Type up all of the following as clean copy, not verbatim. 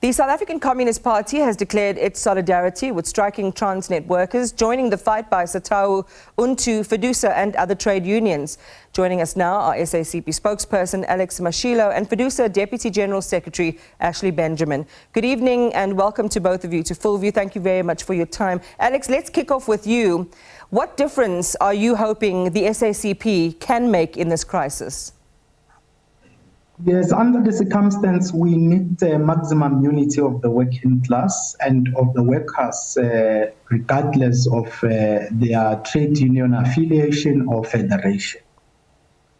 The South African Communist Party has declared its solidarity with striking Transnet workers, joining the fight by Satawu, Untu, Fedusa and other trade unions. Joining us now are SACP spokesperson Alex Mashilo and Fedusa Deputy General Secretary Ashely Benjamin. Good evening and welcome to both of you to Full View. Thank you very much for your time. Alex, let's kick off with you. What difference are you hoping the SACP can make in this crisis? Yes, under the circumstance, we need maximum unity of the working class and of the workers, regardless of their trade union affiliation or federation.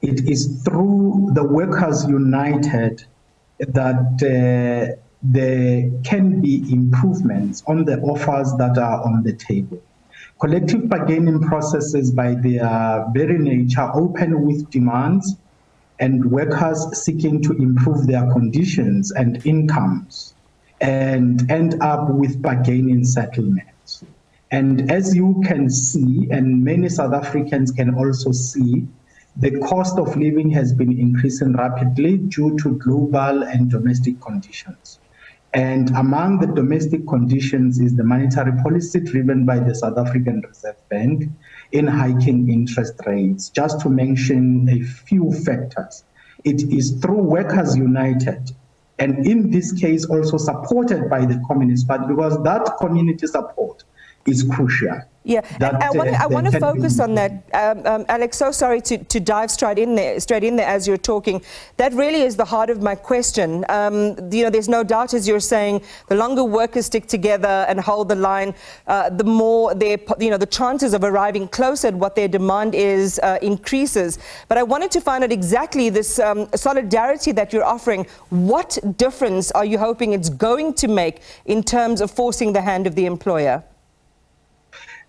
It is through the workers united that there can be improvements on the offers that are on the table. Collective bargaining processes by their very nature open with demands and workers seeking to improve their conditions and incomes and end up with bargaining settlements. And as you can see, and many South Africans can also see, the cost of living has been increasing rapidly due to global and domestic conditions. And among the domestic conditions is the monetary policy driven by the South African Reserve Bank in hiking interest rates, just to mention a few factors. It is through Workers United, and in this case also supported by the Communist Party, because that community support is crucial. Yeah, I want to focus on that, Alex. So sorry to dive straight in there as you're talking. That really is the heart of my question. There's no doubt, as you're saying, the longer workers stick together and hold the line, the more the chances of arriving closer to what their demand is increases. But I wanted to find out exactly this solidarity that you're offering. What difference are you hoping it's going to make in terms of forcing the hand of the employer?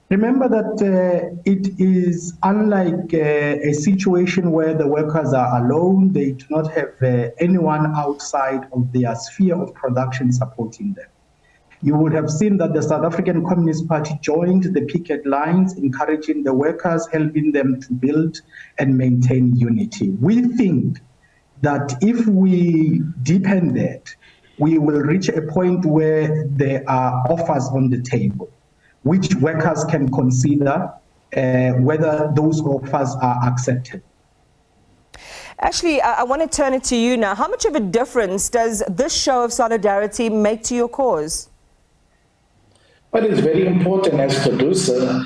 Remember that it is unlike a situation where the workers are alone. They do not have anyone outside of their sphere of production supporting them. You would have seen that the South African Communist Party joined the picket lines, encouraging the workers, helping them to build and maintain unity. We think that if we deepen that, we will reach a point where there are offers on the table, which workers can consider whether those offers are accepted. Ashely, I want to turn it to you now. How much of a difference does this show of solidarity make to your cause? Well, it's very important as Fedusa.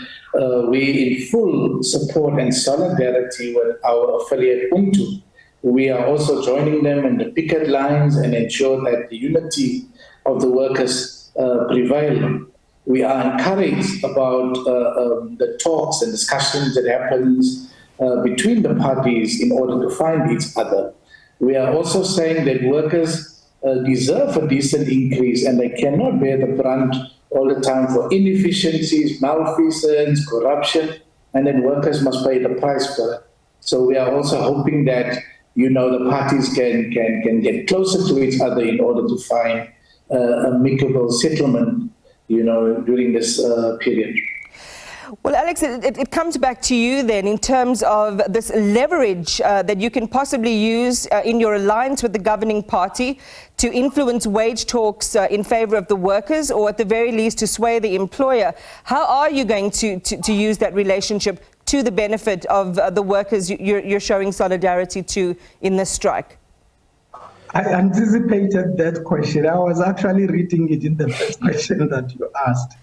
We in full support and solidarity with our affiliate Untu. We are also joining them in the picket lines and ensure that the unity of the workers prevail. We are encouraged about the talks and discussions that happens between the parties in order to find each other. We are also saying that workers deserve a decent increase and they cannot bear the brunt all the time for inefficiencies, malfeasance, corruption, and then workers must pay the price for it. So we are also hoping that, the parties can get closer to each other in order to find amicable settlement during this period. Well, Alex, it comes back to you then in terms of this leverage that you can possibly use in your alliance with the governing party to influence wage talks in favor of the workers, or at the very least to sway the employer. How are you going to use that relationship to the benefit of the workers you're showing solidarity to in this strike? I anticipated that question. I was actually reading it in the first question that you asked.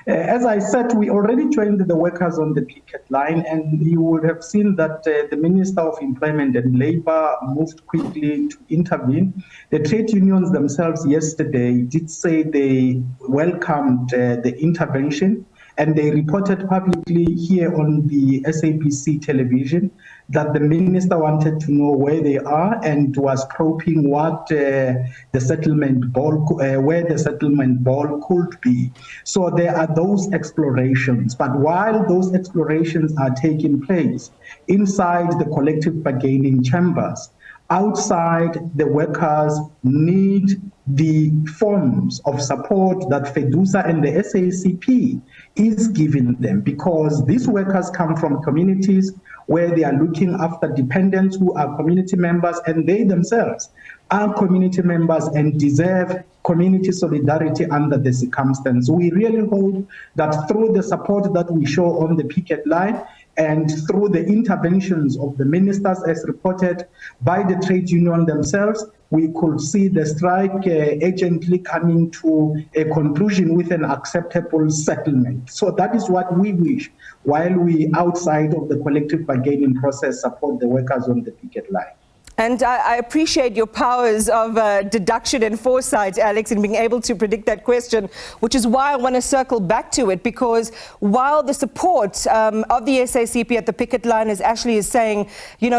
As I said, we already joined the workers on the picket line, and you would have seen that the Minister of Employment and Labour moved quickly to intervene. The trade unions themselves yesterday did say they welcomed the intervention, and they reported publicly here on the SABC television that the minister wanted to know where they are and was probing what the settlement ball, where the settlement ball could be. So there are those explorations. But while those explorations are taking place inside the collective bargaining chambers, outside, the workers need the forms of support that Fedusa and the SACP is giving them, because these workers come from communities where they are looking after dependents who are community members, and they themselves are community members and deserve community solidarity under the circumstance. We really hope that through the support that we show on the picket line and through the interventions of the ministers as reported by the trade union themselves, we could see the strike urgently coming to a conclusion with an acceptable settlement. So that is what we wish, while we, outside of the collective bargaining process, support the workers on the picket line. And I appreciate your powers of deduction and foresight, Alex, in being able to predict that question, which is why I want to circle back to it, because while the support of the SACP at the picket line, as Ashely is saying,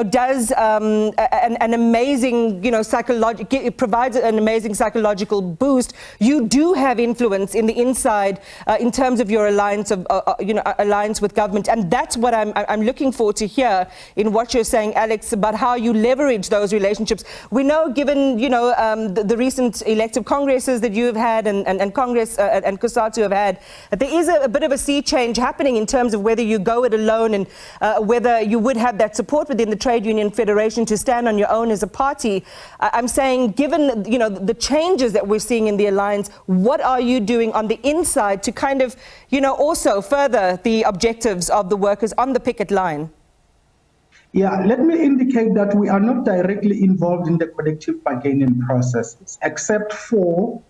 does an amazing, it provides an amazing psychological boost, you do have influence in the inside in terms of your alliance alliance with government. And that's what I'm looking for to hear in what you're saying, Alex, about how you leverage those relationships. We know, given the recent elective congresses that you have had and Congress and COSATU have had, that there is a bit of a sea change happening in terms of whether you go it alone and whether you would have that support within the Trade Union Federation to stand on your own as a party. I'm saying, given the changes that we're seeing in the alliance, what are you doing on the inside to kind of also further the objectives of the workers on the picket line? Yeah, let me indicate that we are not directly involved in the collective bargaining processes, except for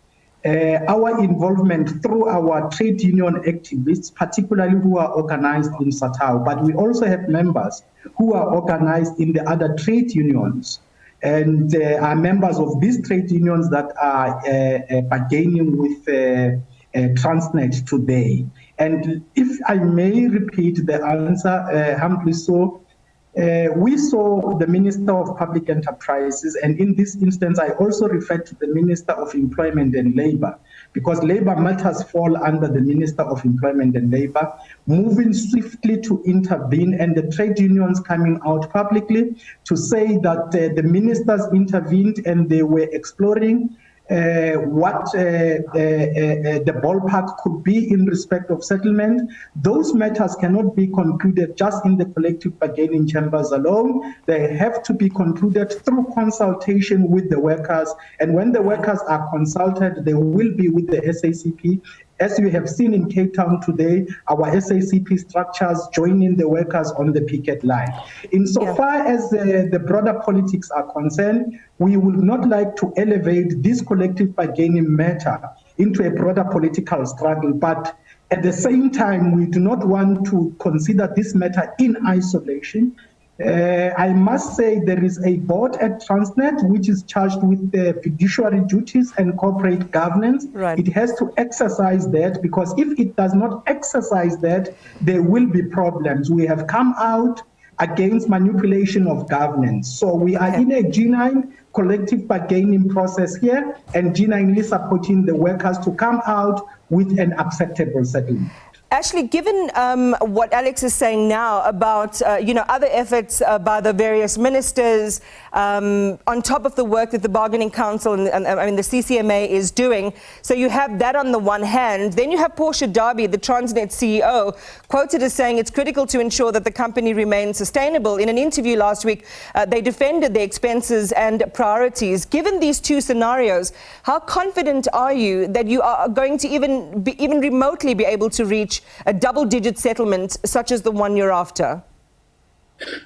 our involvement through our trade union activists, particularly who are organized in Satawu. But we also have members who are organized in the other trade unions and are members of these trade unions that are bargaining with Transnet today. And if I may repeat the answer, humbly so, we saw the Minister of Public Enterprises, and in this instance, I also refer to the Minister of Employment and Labour, because labour matters fall under the Minister of Employment and Labour, moving swiftly to intervene, and the trade unions coming out publicly to say that the ministers intervened and they were exploring what the ballpark could be in respect of settlement. Those matters cannot be concluded just in the collective bargaining chambers alone. They have to be concluded through consultation with the workers. And when the workers are consulted, they will be with the SACP. As you have seen in Cape Town today, our SACP structures joining the workers on the picket line. Insofar as the broader politics are concerned, we would not like to elevate this collective bargaining matter into a broader political struggle, but at the same time, we do not want to consider this matter in isolation. I must say there is a board at Transnet which is charged with the fiduciary duties and corporate governance. Right. It has to exercise that, because if it does not exercise that, there will be problems. We have come out against manipulation of governance. So we are in a G9 collective bargaining process here, and G9 is supporting the workers to come out with an acceptable settlement. Ashely, given what Alex is saying now about other efforts by the various ministers on top of the work that the Bargaining Council and I mean the CCMA is doing, so you have that on the one hand. Then you have Portia Darby, the Transnet CEO, quoted as saying it's critical to ensure that the company remains sustainable. In an interview last week, they defended their expenses and priorities. Given these two scenarios, how confident are you that you are going to even remotely be able to reach a double-digit settlement such as the one you're after?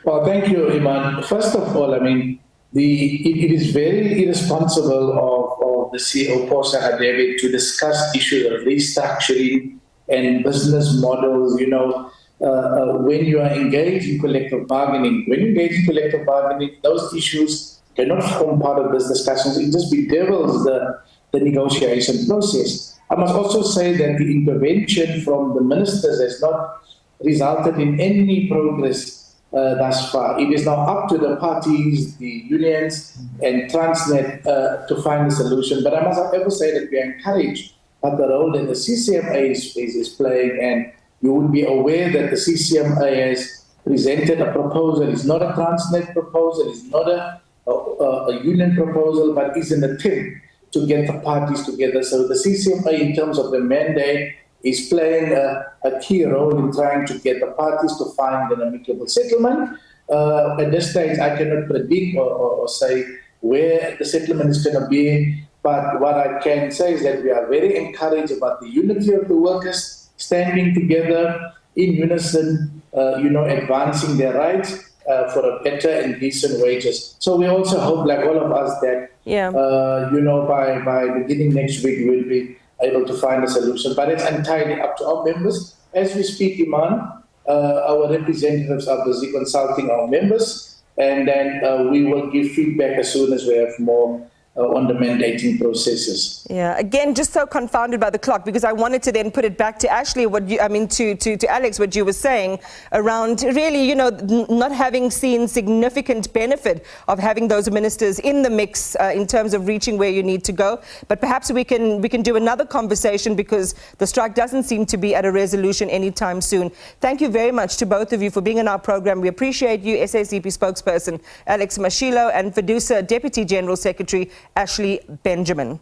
Well, thank you, Iman. First of all, I mean, it is very irresponsible of the CEO, Portia Darby, to discuss issues of restructuring and business models, when you are engaged in collective bargaining. When you engage in collective bargaining, those issues cannot form part of those discussions. It just bedevils the negotiation process. I must also say that the intervention from the ministers has not resulted in any progress thus far. It is now up to the parties, the unions, and Transnet to find a solution. But I must however say that we are encouraged by the role that the CCMA is playing, and you will be aware that the CCMA has presented a proposal. It's not a Transnet proposal, it's not a union proposal, but it's an attempt to get the parties together. So the CCMA, in terms of the mandate, is playing a key role in trying to get the parties to find an amicable settlement. At this stage, I cannot predict or say where the settlement is going to be. But what I can say is that we are very encouraged about the unity of the workers standing together in unison, advancing their rights for a better and decent wages. So we also hope, like all of us, that, by beginning next week, we'll be able to find a solution. But it's entirely up to our members. As we speak, Iman, our representatives are busy consulting our members, and then we will give feedback as soon as we have more on the mandating processes. Yeah, again, just so confounded by the clock, because I wanted to then put it back to Ashely, to Alex, what you were saying around really, not having seen significant benefit of having those ministers in the mix in terms of reaching where you need to go. But perhaps we can do another conversation, because the strike doesn't seem to be at a resolution anytime soon. Thank you very much to both of you for being in our program. We appreciate you, SACP spokesperson Alex Mashilo and Fedusa Deputy General Secretary Ashely Benjamin.